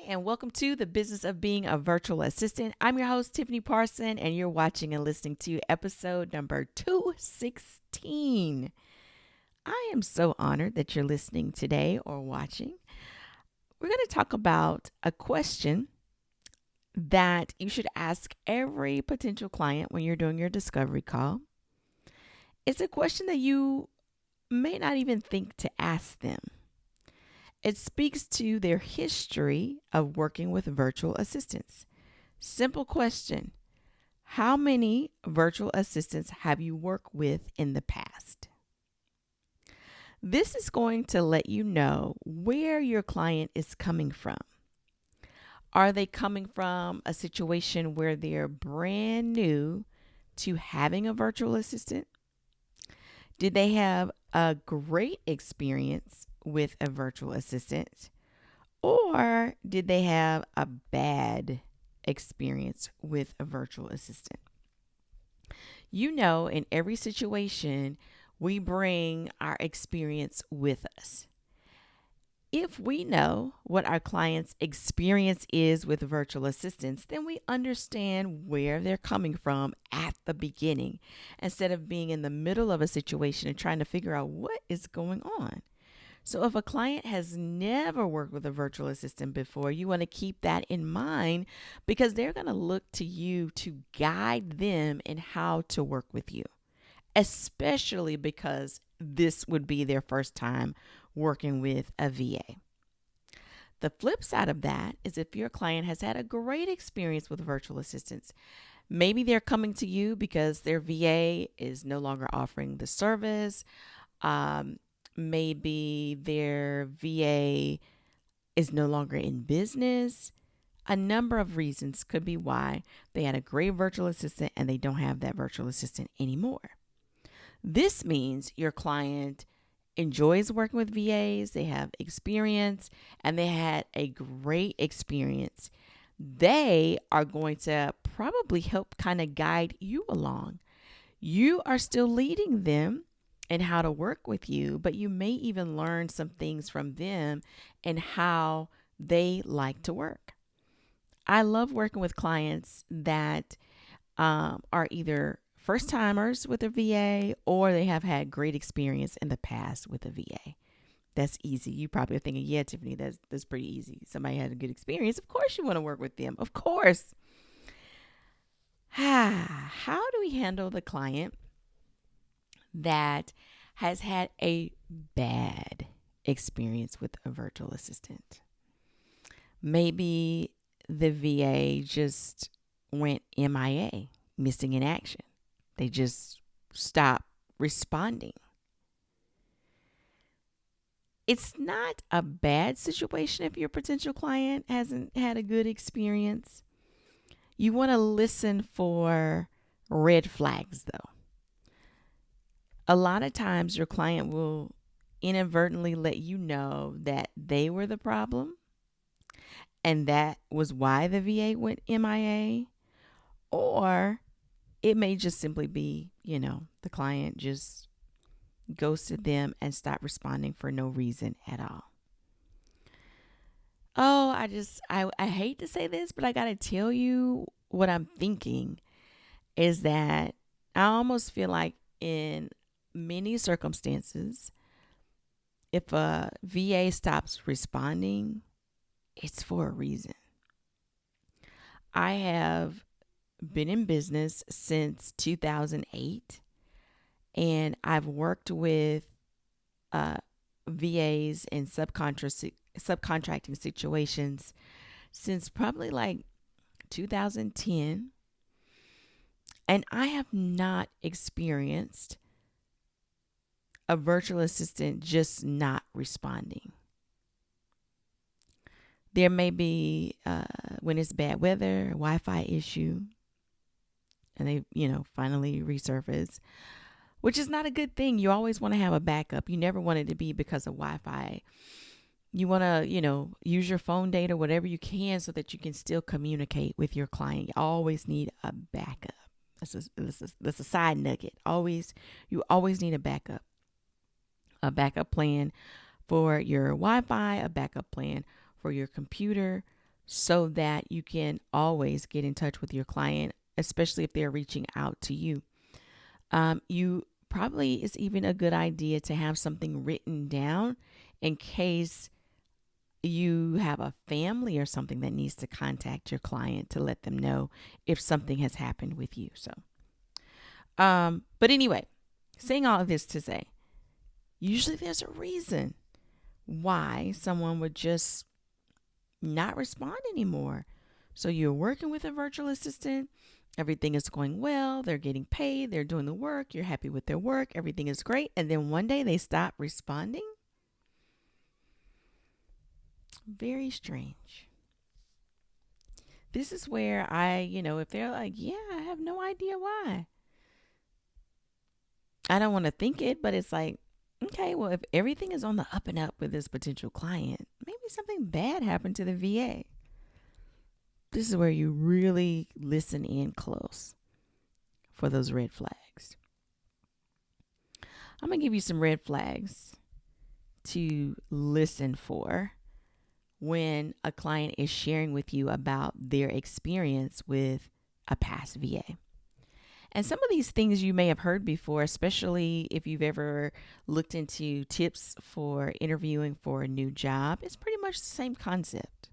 and welcome to the business of being a virtual assistant. I'm your host, Tiffany Parson, and you're watching and listening to episode number 216. I am so honored that you're listening today or watching. We're going to talk about a question that you should ask every potential client when you're doing your discovery call. It's a question that you may not even think to ask them. It speaks to their history of working with virtual assistants. Simple question. How many virtual assistants have you worked with in the past? This is going to let you know where your client is coming from. Are they coming from a situation where they're brand new to having a virtual assistant? Did they have a great experience with a virtual assistant? Or did they have a bad experience with a virtual assistant? You know, in every situation, we bring our experience with us. If we know what our client's experience is with virtual assistants, then we understand where they're coming from at the beginning instead of being in the middle of a situation and trying to figure out what is going on. So if a client has never worked with a virtual assistant before, you want to keep that in mind because they're going to look to you to guide them in how to work with you, especially because this would be their first time working with a VA. The flip side of that is if your client has had a great experience with virtual assistants, maybe they're coming to you because their VA is no longer offering the service. Maybe their VA is no longer in business. A number of reasons could be why they had a great virtual assistant and they don't have that virtual assistant anymore. This means your client enjoys working with VAs, they have experience, and they had a great experience. They are going to probably help kind of guide you along. You are still leading them and how to work with you, but you may even learn some things from them and how they like to work. I love working with clients that are either first timers with a VA or they have had great experience in the past with a VA. That's easy. You probably are thinking, yeah, Tiffany, that's pretty easy. Somebody had a good experience. Of course you want to work with them. Of course. How do we handle the client that has had a bad experience with a virtual assistant? Maybe the VA just went MIA, missing in action. They just stopped responding. It's not a bad situation if your potential client hasn't had a good experience. You want to listen for red flags, though. A lot of times your client will inadvertently let you know that they were the problem and that was why the VA went MIA, or it may just simply be, the client just ghosted them and stopped responding for no reason at all. Oh, I hate to say this, but I got to tell you what I'm thinking is that I almost feel like in many circumstances, if a VA stops responding, it's for a reason. I have been in business since 2008, and I've worked with VAs in subcontracting situations since probably like 2010, and I have not experienced a virtual assistant just not responding. There may be, when it's bad weather, a Wi-Fi issue, and they, finally resurface, which is not a good thing. You always want to have a backup. You never want it to be because of Wi-Fi. You want to, use your phone data, whatever you can, so that you can still communicate with your client. You always need a backup. That's a side nugget. You always need a backup plan for your Wi-Fi, a backup plan for your computer, so that you can always get in touch with your client, especially if they're reaching out to you. You probably is even a good idea to have something written down in case you have a family or something that needs to contact your client to let them know if something has happened with you. But anyway, saying all of this to say, usually there's a reason why someone would just not respond anymore. So you're working with a virtual assistant, everything is going well, they're getting paid, they're doing the work, you're happy with their work, everything is great, and then one day they stop responding? Very strange. This is where if they're like, yeah, I have no idea why. I don't want to think it, but it's like, okay, well, if everything is on the up and up with this potential client, maybe something bad happened to the VA. This is where you really listen in close for those red flags. I'm going to give you some red flags to listen for when a client is sharing with you about their experience with a past VA. And some of these things you may have heard before, especially if you've ever looked into tips for interviewing for a new job. It's pretty much the same concept.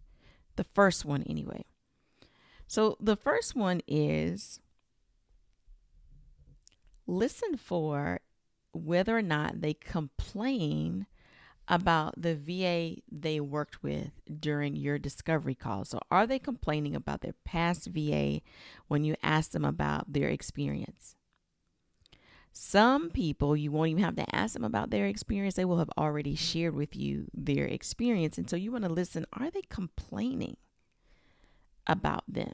The first one, anyway. So the first one is listen for whether or not they complain about the VA they worked with during your discovery call. So are they complaining about their past VA when you ask them about their experience? Some people, you won't even have to ask them about their experience. They will have already shared with you their experience. And so you want to listen. Are they complaining about them?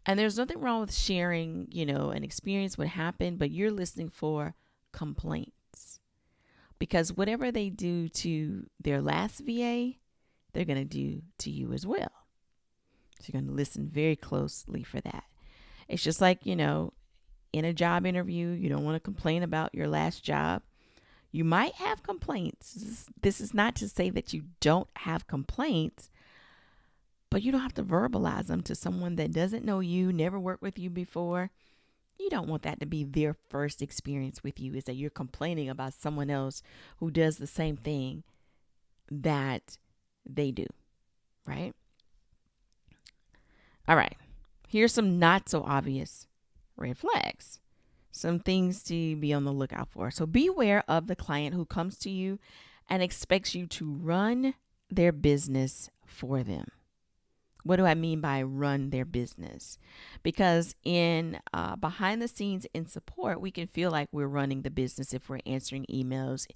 And there's nothing wrong with sharing, an experience, what happened, but you're listening for complaints. Because whatever they do to their last VA, they're going to do to you as well. So you're going to listen very closely for that. It's just like, in a job interview, you don't want to complain about your last job. You might have complaints. This is not to say that you don't have complaints, but you don't have to verbalize them to someone that doesn't know you, never worked with you before. You don't want that to be their first experience with you, is that you're complaining about someone else who does the same thing that they do, right? All right. Here's some not so obvious red flags, some things to be on the lookout for. So beware of the client who comes to you and expects you to run their business for them. What do I mean by run their business? Because in behind the scenes in support, we can feel like we're running the business if we're answering emails,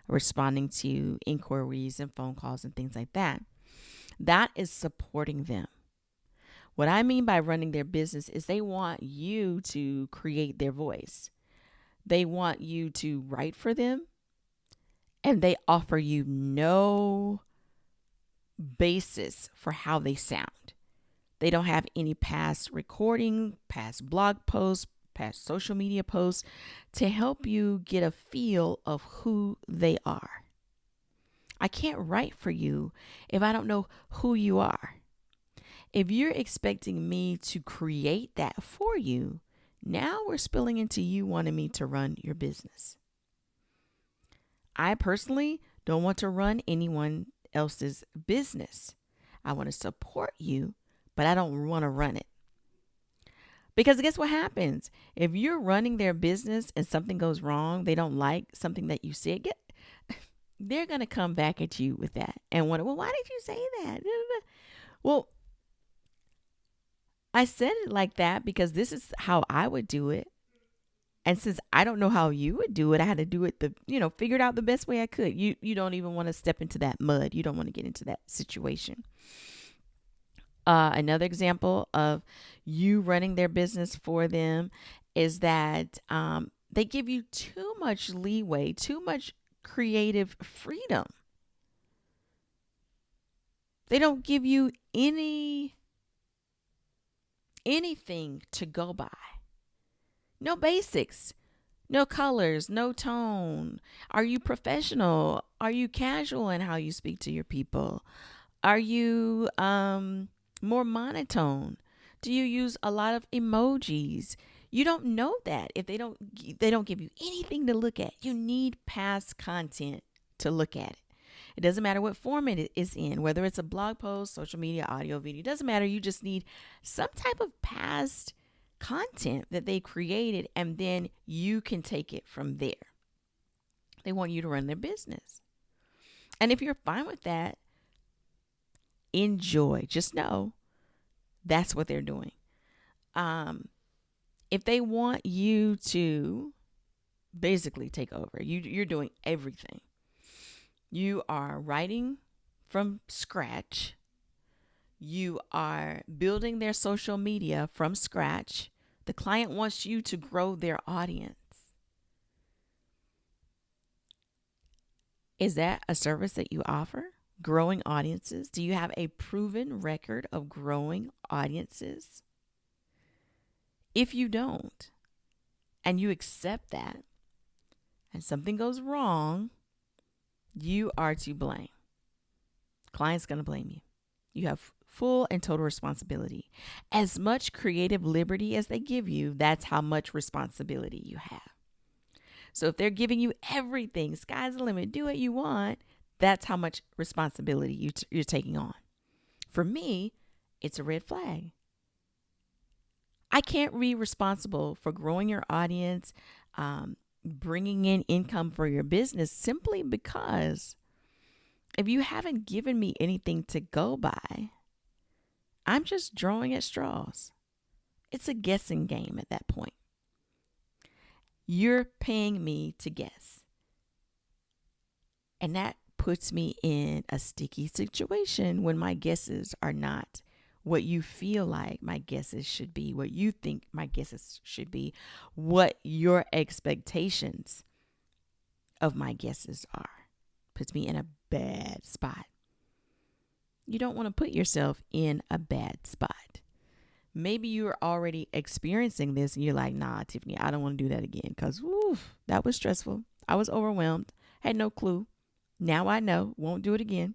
responding to inquiries and phone calls and things like that. That is supporting them. What I mean by running their business is they want you to create their voice. They want you to write for them, and they offer you no basis for how they sound. They don't have any past recording, past blog posts, past social media posts to help you get a feel of who they are. I can't write for you if I don't know who you are. If you're expecting me to create that for you, now we're spilling into you wanting me to run your business. I personally don't want to run anyone else's business. I want to support you, but I don't want to run it. Because guess what happens? If you're running their business and something goes wrong, they don't like something that you said, they're going to come back at you with that and wonder, well, why did you say that? Well, I said it like that because this is how I would do it. And since I don't know how you would do it, I had to do it figured out the best way I could. You don't even want to step into that mud. You don't want to get into that situation. Another example of you running their business for them is that they give you too much leeway, too much creative freedom. They don't give you anything to go by. No basics, no colors, no tone. Are you professional? Are you casual in how you speak to your people? Are you more monotone? Do you use a lot of emojis? You don't know that if they don't give you anything to look at. You need past content to look at it. It doesn't matter what format it is in, whether it's a blog post, social media, audio, video. It doesn't matter. You just need some type of past content that they created, and then you can take it from there. They want you to run their business. And if you're fine with that, enjoy. Just know that's what they're doing. If they want you to basically take over, you're doing everything. You are writing from scratch. You are building their social media from scratch. The client wants you to grow their audience. Is that a service that you offer? Growing audiences? Do you have a proven record of growing audiences? If you don't, and you accept that, and something goes wrong, you are to blame. Client's going to blame you. You have full and total responsibility. As much creative liberty as they give you, that's how much responsibility you have. So if they're giving you everything, sky's the limit, do what you want, that's how much responsibility you're taking on. For me, it's a red flag. I can't be responsible for growing your audience, bringing in income for your business simply because if you haven't given me anything to go by, I'm just drawing at straws. It's a guessing game at that point. You're paying me to guess. And that puts me in a sticky situation when my guesses are not what you feel like my guesses should be, what you think my guesses should be, what your expectations of my guesses are. Puts me in a bad spot. You don't want to put yourself in a bad spot. Maybe you're already experiencing this and you're like, nah, Tiffany, I don't want to do that again because that was stressful. I was overwhelmed, had no clue. Now I know, won't do it again.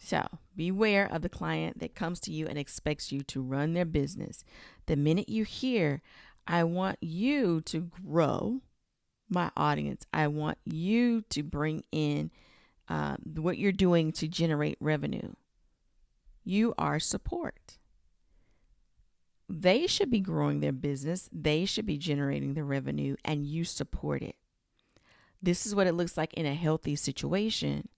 So beware of the client that comes to you and expects you to run their business. The minute you hear, I want you to grow my audience. I want you to bring in what you're doing to generate revenue. You are support. They should be growing their business. They should be generating the revenue and you support it. This is what it looks like in a healthy situation.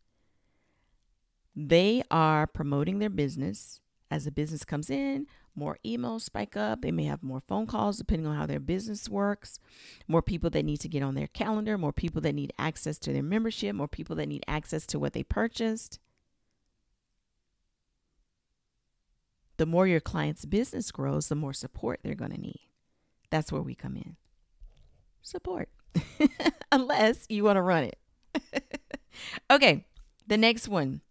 They are promoting their business. As the business comes in, more emails spike up. They may have more phone calls depending on how their business works. More people that need to get on their calendar. More people that need access to their membership. More people that need access to what they purchased. The more your client's business grows, the more support they're going to need. That's where we come in. Support. Unless you want to run it. Okay, the next one.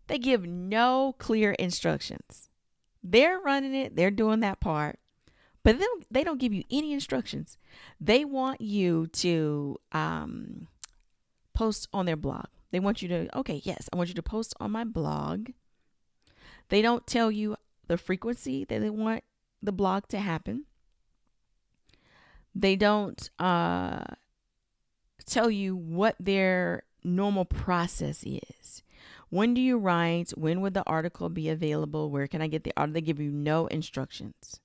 They give no clear instructions. They're running it. They're doing that part. But they don't give you any instructions. They want you to post on their blog. They want you to, okay, yes, I want you to post on my blog. They don't tell you the frequency that they want the blog to happen. They don't tell you what their normal process is. When do you write? When would the article be available? Where can I get the article? They give you no instructions.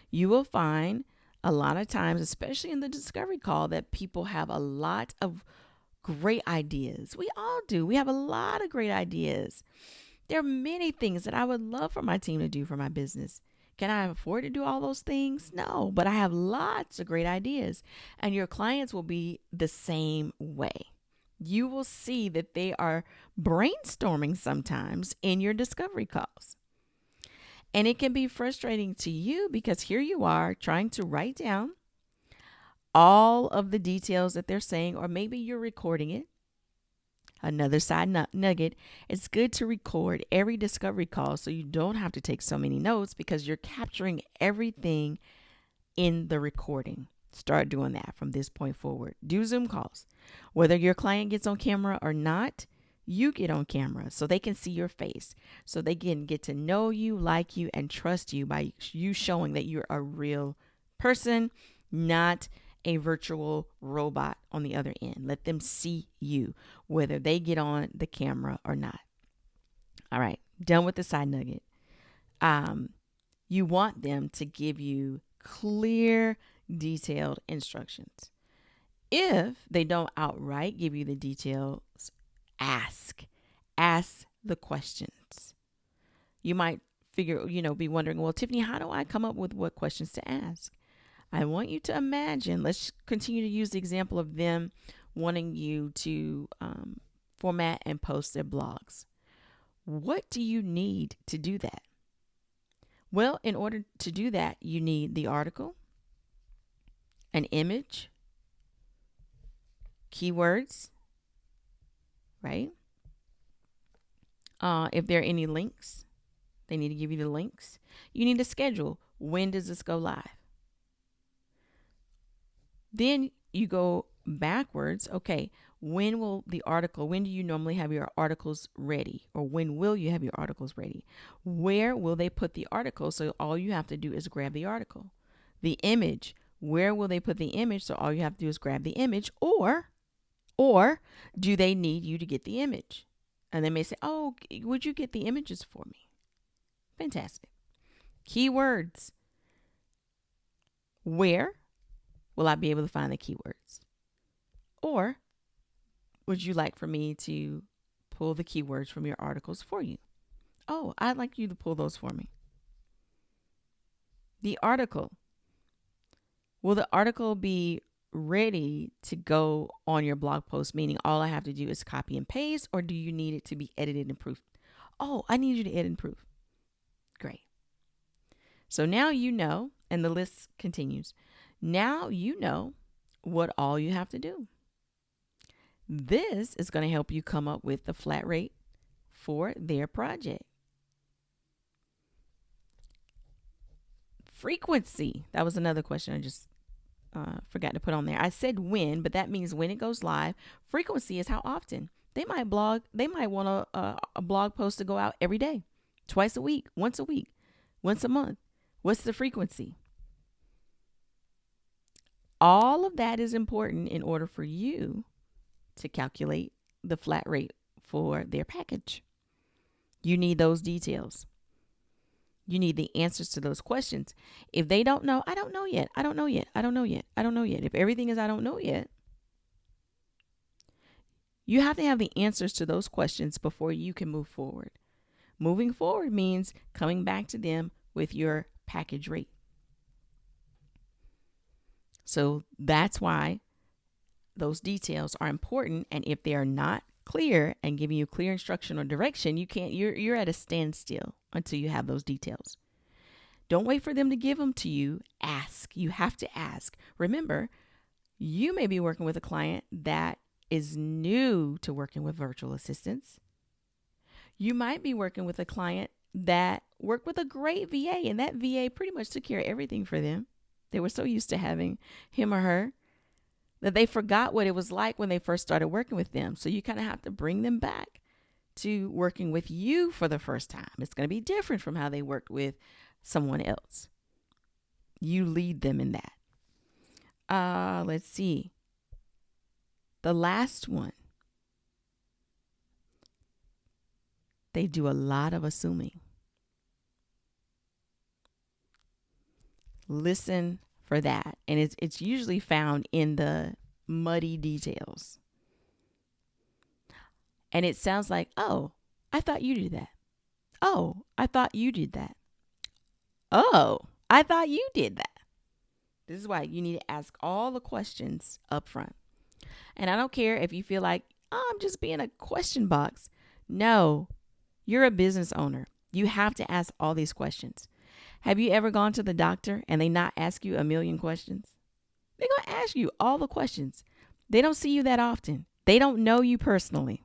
You will find a lot of times, especially in the discovery call, that people have a lot of great ideas. We all do. We have a lot of great ideas. There are many things that I would love for my team to do for my business. Can I afford to do all those things? No, but I have lots of great ideas. And your clients will be the same way. You will see that they are brainstorming sometimes in your discovery calls. And it can be frustrating to you because here you are trying to write down all of the details that they're saying, or maybe you're recording it. Another side nugget, it's good to record every discovery call so you don't have to take so many notes because you're capturing everything in the recording. Start doing that from this point forward. Do Zoom calls. Whether your client gets on camera or not, you get on camera so they can see your face, so they can get to know you, like you, and trust you by you showing that you're a real person, not a virtual robot on the other end. Let them see you, whether they get on the camera or not. All right, done with the side nugget. You want them to give you clear, detailed instructions. If they don't outright give you the details, ask the questions. You might be wondering, well, Tiffany, how do I come up with what questions to ask? I want you to imagine, let's continue to use the example of them wanting you to format and post their blogs. What do you need to do that? Well, in order to do that, you need the article, an image, keywords, right? If there are any links, they need to give you the links. You need a schedule. When does this go live? Then you go backwards. Okay, when do you normally have your articles ready? Or when will you have your articles ready? Where will they put the article? So all you have to do is grab the article. The image, where will they put the image? So all you have to do is grab the image. Or do they need you to get the image? And they may say, oh, would you get the images for me? Fantastic. Keywords. Where will I be able to find the keywords? Or would you like for me to pull the keywords from your articles for you? Oh, I'd like you to pull those for me. The article. Will the article be ready to go on your blog post, meaning all I have to do is copy and paste, or do you need it to be edited and proofed? Oh, I need you to edit and proof. Great. So now you know, and the list continues. Now you know what all you have to do. This is going to help you come up with the flat rate for their project. Frequency. That was another question I just forgot to put on there. I said when, but that means when it goes live. Frequency is how often. They might want a blog post to go out every day, twice a week, once a month. What's the frequency? All of that is important in order for you to calculate the flat rate for their package. You need those details. You need the answers to those questions. If they don't know, I don't know yet. I don't know yet. I don't know yet. I don't know yet. If everything is I don't know yet, you have to have the answers to those questions before you can move forward. Moving forward means coming back to them with your package rate. So that's why those details are important. And if they are not clear and giving you clear instruction or direction, you're at a standstill until you have those details. Don't wait for them to give them to you. Ask. You have to ask. Remember, you may be working with a client that is new to working with virtual assistants. You might be working with a client that worked with a great VA, and that VA pretty much took care of everything for them. They were so used to having him or her that they forgot what it was like when they first started working with them. So you kind of have to bring them back to working with you for the first time. It's going to be different from how they worked with someone else. You lead them in that. Let's see. The last one. They do a lot of assuming. Listen for that. And it's usually found in the muddy details. And it sounds like, oh, I thought you did that. Oh, I thought you did that. Oh, I thought you did that. This is why you need to ask all the questions up front. And I don't care if you feel like, oh, I'm just being a question box. No, you're a business owner. You have to ask all these questions. Have you ever gone to the doctor and they not ask you a million questions? They're going to ask you all the questions. They don't see you that often. They don't know you personally.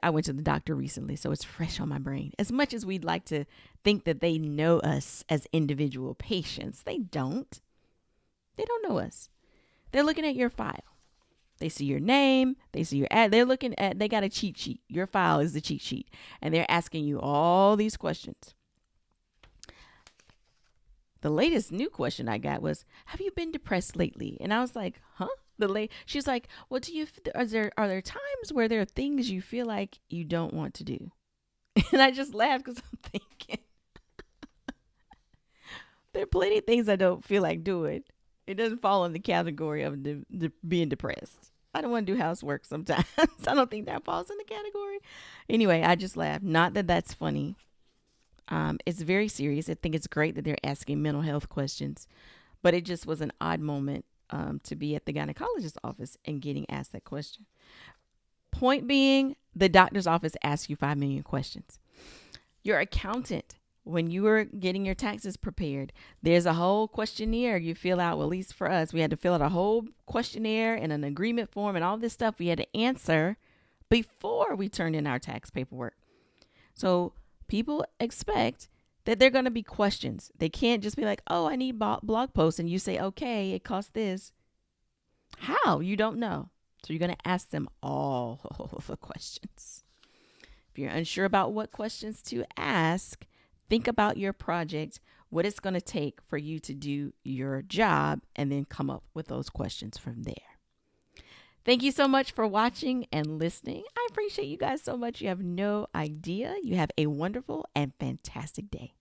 I went to the doctor recently, so it's fresh on my brain. As much as we'd like to think that they know us as individual patients, they don't. They don't know us. They're looking at your file. They see your name. They see your ad. They got a cheat sheet. Your file is the cheat sheet. And they're asking you all these questions. The latest new question I got was, have you been depressed lately? And I was like, huh? She's like, well, are there times where there are things you feel like you don't want to do? And I just laughed because I'm thinking, there are plenty of things I don't feel like doing. It doesn't fall in the category of being depressed. I don't want to do housework sometimes. I don't think that falls in the category. Anyway, I just laughed. Not that that's funny. It's very serious. I think it's great that they're asking mental health questions, but it just was an odd moment to be at the gynecologist's office and getting asked that question. Point being, the doctor's office asks you 5 million questions. Your accountant, when you were getting your taxes prepared, there's a whole questionnaire you fill out. Well, at least for us, we had to fill out a whole questionnaire and an agreement form and all this stuff we had to answer before we turned in our tax paperwork. So people expect that they're going to be questions. They can't just be like, oh, I need blog posts. And you say, okay, it costs this. How? You don't know. So you're going to ask them all the questions. If you're unsure about what questions to ask, think about your project, what it's going to take for you to do your job, and then come up with those questions from there. Thank you so much for watching and listening. I appreciate you guys so much. You have no idea. You have a wonderful and fantastic day.